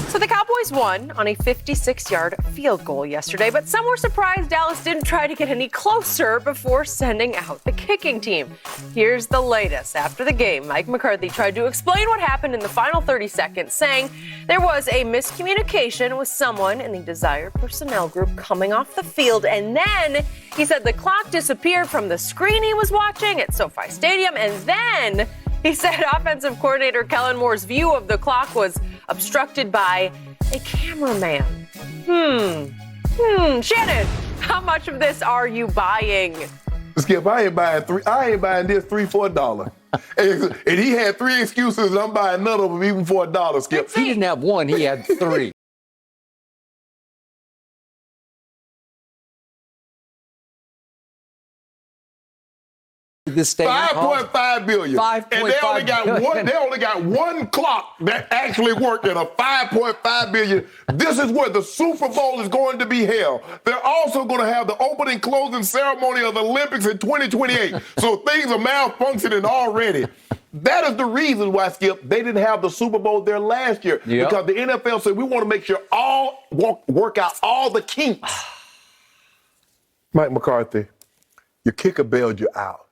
So the Cowboys won on a 56-yard field goal yesterday, but some were surprised Dallas didn't try to get any closer before sending out the kicking team. Here's the latest. After the game, Mike McCarthy tried to explain what happened in the final 30 seconds, saying there was a miscommunication with someone in the desired personnel group coming off the field, and then he said the clock disappeared from the screen he was watching at SoFi Stadium, and then he said offensive coordinator Kellen Moore's view of the clock was obstructed by a cameraman. Shannon, how much of this are you buying? Skip, I ain't buying this $3 for $1. And he had 3 excuses, and I'm buying none of them even for $1, Skip. He didn't have one, he had 3. This $5.5 billion. And they only got billion. They only got one clock that actually worked in a $5.5 billion. This is where the Super Bowl is going to be held. They're also going to have the opening closing ceremony of the Olympics in 2028. So things are malfunctioning already. That is the reason why, Skip, they didn't have the Super Bowl there last year. Yep. Because the NFL said we want to make sure work out all the kinks. Mike McCarthy, your kicker bailed you out.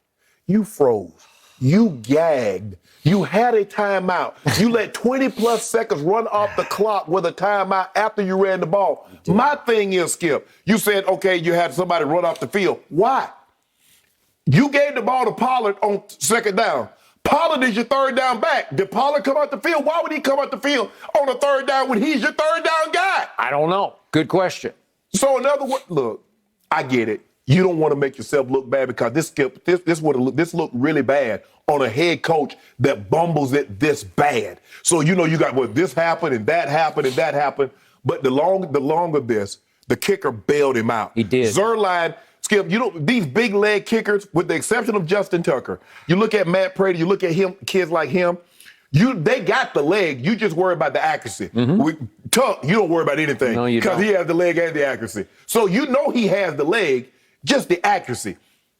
You froze. You gagged. You had a timeout. You let 20-plus seconds run off the clock with a timeout after you ran the ball. My thing is, Skip, you said, okay, you had somebody run off the field. Why? You gave the ball to Pollard on second down. Pollard is your third down back. Did Pollard come out the field? Why would he come out the field on a third down when he's your third down guy? I don't know. Good question. So in other words, look, I get it. You don't want to make yourself look bad because this looked really bad on a head coach that bumbles it this bad. So you got this happened and that happened and that happened. But the longer this, the kicker bailed him out. He did. Zuerlein, Skip, these big leg kickers, with the exception of Justin Tucker, you look at Matt Prater, you look at him, kids like him. They got the leg. You just worry about the accuracy. With Tuck, you don't worry about anything because he has the leg and the accuracy. So he has the leg. Just the accuracy.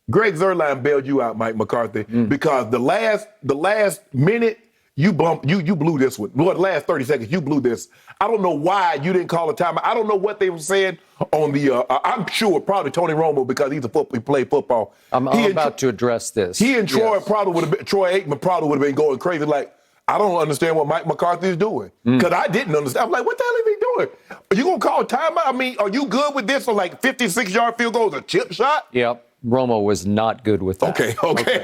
Greg Zuerlein bailed you out, Mike McCarthy, because the last minute you blew this one. Well, the last 30 seconds you blew this. I don't know why you didn't call a timeout. I don't know what they were saying on the. I'm sure probably Tony Romo because he played football. I'm about to address this. He and Troy Troy Aikman probably would have been going crazy. Like, I don't understand what Mike McCarthy is doing because I didn't understand. I'm like, what the hell is he doing? Are you going to call a timeout? I mean, are you good with this? Or like 56-yard field goal is a chip shot? Yep. Romo was not good with that. Okay.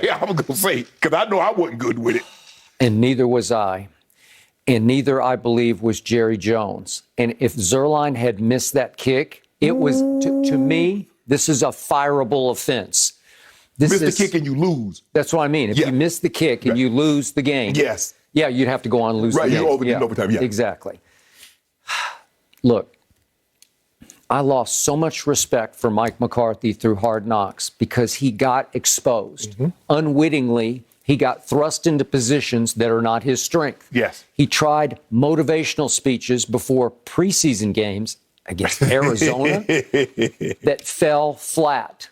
I'm going to say, because I know I wasn't good with it. And neither was I. And neither, I believe, was Jerry Jones. And if Zuerlein had missed that kick, it was, to me, this is a fireable offense. Miss the kick and you lose. That's what I mean. If you miss the kick and you lose the game. Yes. Yeah, you'd have to go on and lose the game. Right, you're overtime, yeah. Exactly. Look, I lost so much respect for Mike McCarthy through Hard Knocks because he got exposed. Unwittingly, he got thrust into positions that are not his strength. Yes. He tried motivational speeches before preseason games against Arizona that fell flat.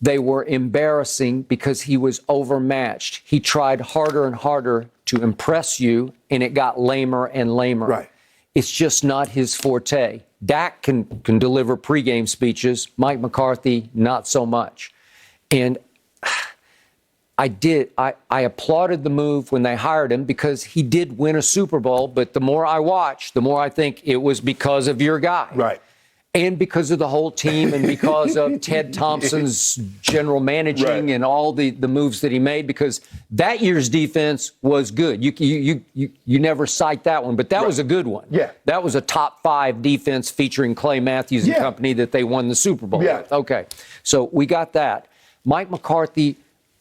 They were embarrassing because he was overmatched. He tried harder and harder to impress you, and it got lamer and lamer. Right. It's just not his forte. Dak can deliver pregame speeches. Mike McCarthy, not so much. And I applauded the move when they hired him because he did win a Super Bowl, but the more I watch, the more I think it was because of your guy. Right. And because of the whole team and because of Ted Thompson's general managing and all the moves that he made, because that year's defense was good. You never cite that one, but that was a good one. Yeah. That was a top 5 defense featuring Clay Matthews and company that they won the Super Bowl with. Okay. So we got that. Mike McCarthy,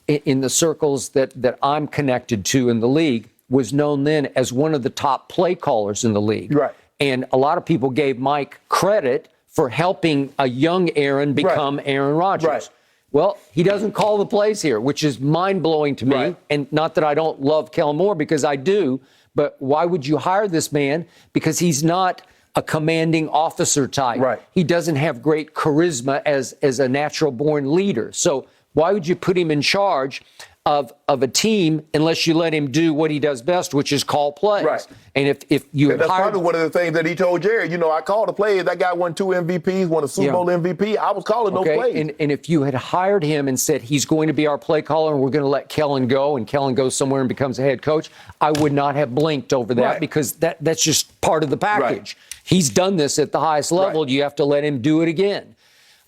in the circles that I'm connected to in the league, was known then as one of the top play callers in the league. Right. And a lot of people gave Mike credit for helping a young Aaron become Aaron Rodgers. Right. Well, he doesn't call the plays here, which is mind-blowing to me. Right. And not that I don't love Kellen Moore, because I do, but why would you hire this man? Because he's not a commanding officer type. Right. He doesn't have great charisma as a natural-born leader. So why would you put him in charge of a team unless you let him do what he does best, which is call plays. Right. And if you And that's hired, probably one of the things that he told Jerry. I called the plays. That guy won 2 MVPs, won a Super Bowl MVP. I was calling those plays. And if you had hired him and said he's going to be our play caller and we're going to let Kellen go, and Kellen goes somewhere and becomes a head coach, I would not have blinked over that because that's just part of the package. Right. He's done this at the highest level. You have to let him do it again.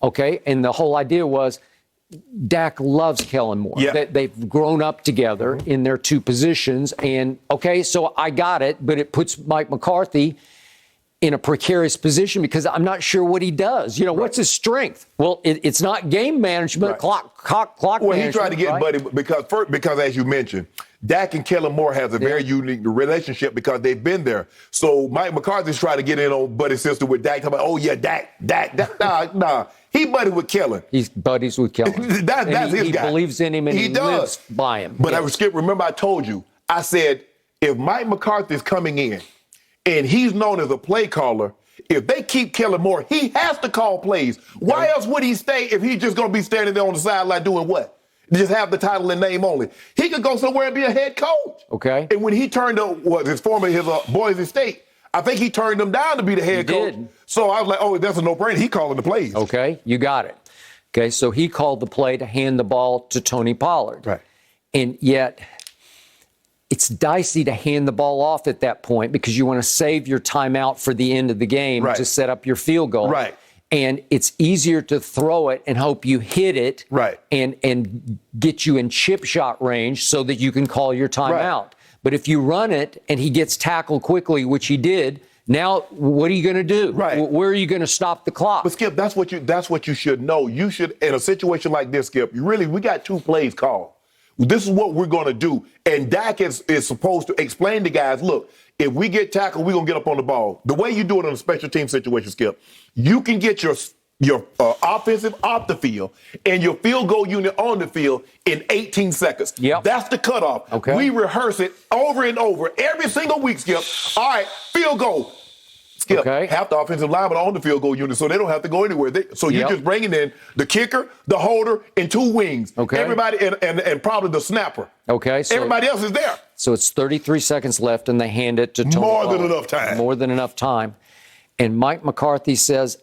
Okay? And the whole idea was Dak loves Kellen Moore. Yeah. They've grown up together in their two positions. And, okay, so I got it, but it puts Mike McCarthy in a precarious position because I'm not sure what he does. What's his strength? Well, it's not game management, clock well, management. He tried to get Buddy because, as you mentioned, Dak and Kellen Moore has a very unique relationship because they've been there. So Mike McCarthy's trying to get in on Buddy's sister with Dak. Talking about, oh, yeah, Dak. Nah. He buddied with Kellen. He's buddies with Kellen. That's his guy. He believes in him and he lives by him. But I was Skip. Remember, I told you. I said if Mike McCarthy is coming in and he's known as a play caller, if they keep Kellen Moore, he has to call plays. Why else would he stay if he's just going to be standing there on the sideline doing what? Just have the title and name only. He could go somewhere and be a head coach. Okay. And when he turned up his Boise State, I think he turned them down to be the head coach. So I was like, oh, that's a no-brainer. He calling the plays. Okay, you got it. Okay, so he called the play to hand the ball to Tony Pollard. Right. And yet it's dicey to hand the ball off at that point because you want to save your timeout for the end of the game to set up your field goal. Right. And it's easier to throw it and hope you hit it and get you in chip shot range so that you can call your timeout. Right. But if you run it and he gets tackled quickly, which he did, now what are you going to do? Right. Where are you going to stop the clock? But Skip, that's what you should know. You should, in a situation like this, Skip, we got 2 plays called. This is what we're going to do. And Dak is supposed to explain to guys, look, if we get tackled, we're going to get up on the ball. The way you do it in a special team situation, Skip, you can get your offensive off the field and your field goal unit on the field in 18 seconds. Yep. That's the cutoff. Okay. We rehearse it over and over every single week, Skip. All right, field goal. Skip, half the offensive linemen are on the field goal unit, so they don't have to go anywhere. You're just bringing in the kicker, the holder, and 2 wings. Okay. Everybody, and probably the snapper. Okay. So everybody else is there. So it's 33 seconds left, and they hand it to Tony More Pollard. than enough time. More than enough time. And Mike McCarthy says,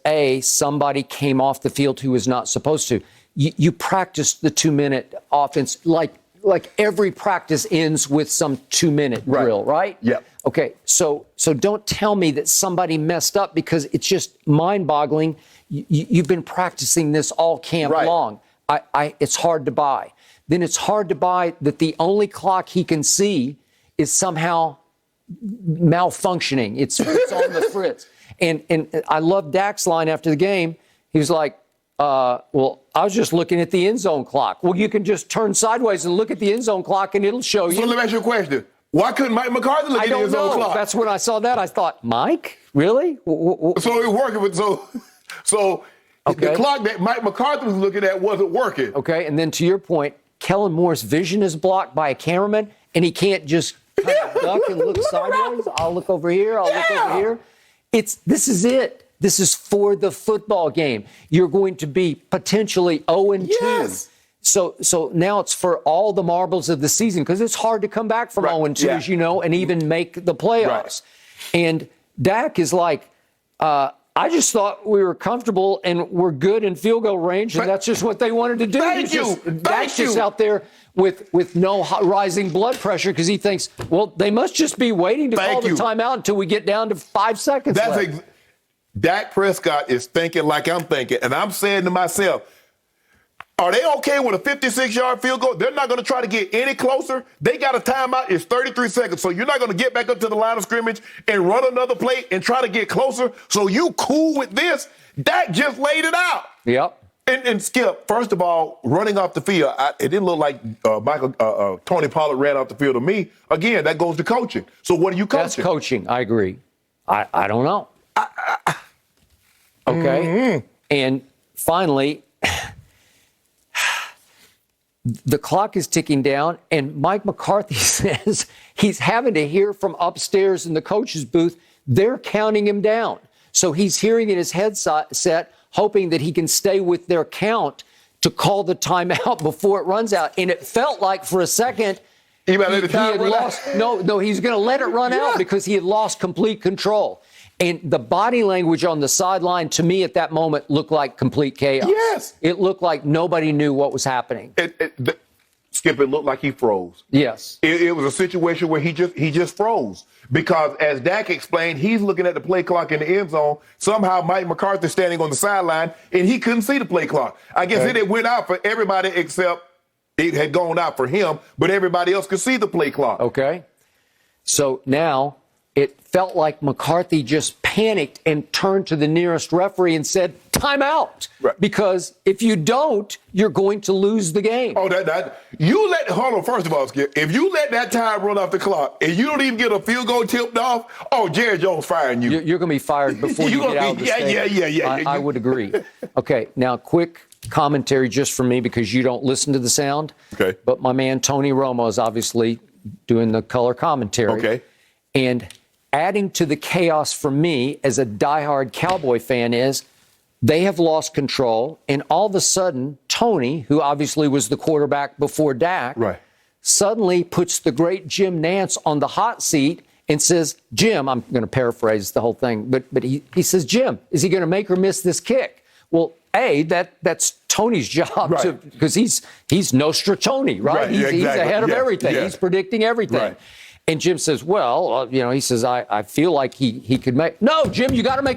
somebody came off the field who was not supposed to. You practiced the 2-minute offense like every practice ends with some 2-minute drill, right? Yep. Okay, so don't tell me that somebody messed up because it's just mind-boggling. You've been practicing this all camp long. It's hard to buy. Then it's hard to buy that the only clock he can see is somehow malfunctioning. It's on the fritz. And I love Dak's line after the game. He was like, well, I was just looking at the end zone clock. Well, you can just turn sideways and look at the end zone clock and it'll show you. So let me ask you a question. Why couldn't Mike McCarthy look at the end zone clock? That's when I saw that. I thought, Mike? Really? So it was working with the clock that Mike McCarthy was looking at wasn't working. Okay, and then to your point, Kellen Moore's vision is blocked by a cameraman, and he can't just kind of duck and look sideways. I'll look over here. I'll look over here. This is it. This is for the football game. You're going to be potentially 0-2. Yes. So now it's for all the marbles of the season because it's hard to come back from 0-2, as you know, and even make the playoffs. Right. And Dak is like, I just thought we were comfortable and we're good in field goal range, and that's just what they wanted to do. Dak's just out there with no rising blood pressure because he thinks, well, they must just be waiting to call the timeout until we get down to 5 seconds left. Dak Prescott is thinking like I'm thinking, and I'm saying to myself, are they okay with a 56-yard field goal? They're not going to try to get any closer. They got a timeout. It's 33 seconds. So you're not going to get back up to the line of scrimmage and run another play and try to get closer. So you cool with this? Dak just laid it out. Yep. And Skip, first of all, running off the field, it didn't look like Tony Pollard ran off the field to me. Again, that goes to coaching. So what are you coaching? That's coaching. I agree. I don't know. Okay. Mm-hmm. And finally, the clock is ticking down, and Mike McCarthy says he's having to hear from upstairs in the coach's booth, they're counting him down. So he's hearing in his headset, hoping that he can stay with their count to call the timeout before it runs out. And it felt like for a second he had lost. No, he's going to let it run out because he had lost complete control. And the body language on the sideline, to me at that moment, looked like complete chaos. Yes. It looked like nobody knew what was happening. Skip, it looked like he froze. Yes. It was a situation where he just froze. Because as Dak explained, he's looking at the play clock in the end zone. Somehow Mike McCarthy standing on the sideline, and he couldn't see the play clock. I guess it went out for everybody except it had gone out for him, but everybody else could see the play clock. Okay. So now it felt like McCarthy just panicked and turned to the nearest referee and said, timeout. Right. Because if you don't, you're going to lose the game. Oh, hold on, first of all, Skip, if you let that time run off the clock and you don't even get a field goal tipped off, Jerry Jones firing you. You're going to be fired before you get out of the stadium. Yeah. I would agree. Okay, now quick commentary just from me because you don't listen to the sound. Okay. But my man Tony Romo is obviously doing the color commentary. Okay. And adding to the chaos for me as a diehard Cowboy fan is they have lost control, and all of a sudden, Tony, who obviously was the quarterback before Dak, suddenly puts the great Jim Nantz on the hot seat and says, Jim, I'm going to paraphrase the whole thing, but he says, Jim, is he going to make or miss this kick? Well, that's Tony's job because he's Nostra-Tony, right? He's ahead of everything. He's predicting everything. Right. And Jim says, well, he says, I feel like he could make. No, Jim, you got to make a